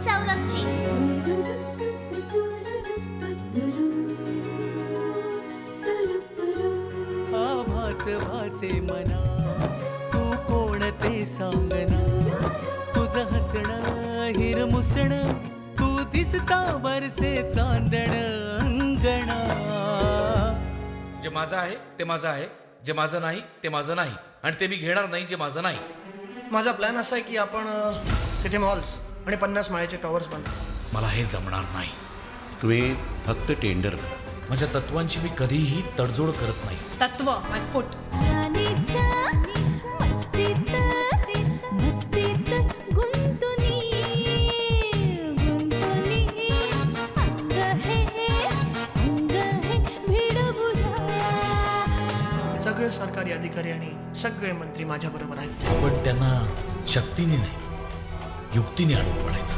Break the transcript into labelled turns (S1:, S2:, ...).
S1: सौरभची.
S2: आभास भासे मना तू कोण ते सांगना, तुझं हसणं हिरमुसण तू दिसता बरसे चांदण अंगणा.
S3: जे माझं आहे ते माझं आहे, जे माझं नाही ते माझं नाही, आणि ते मी घेणार नाही जे माझं नाही.
S4: माझा प्लॅन असा आहे की आपण तिथे मॉल्स आणि 50 माळ्याचे टॉवर्स बांधू.
S3: मला हे जमणार नाही.
S5: तुम्ही फक्त टेंडर करा.
S3: माझ्या तत्वांची मी कधीही तडजोड करत नाही.
S6: तत्व माय फूट.
S4: सगळे सरकारी अधिकारी आणि सगळे मंत्री माझ्या बरोबर आहेत.
S3: पण त्यांना शक्तीने नाही, युक्तीने अडवून पडायचं.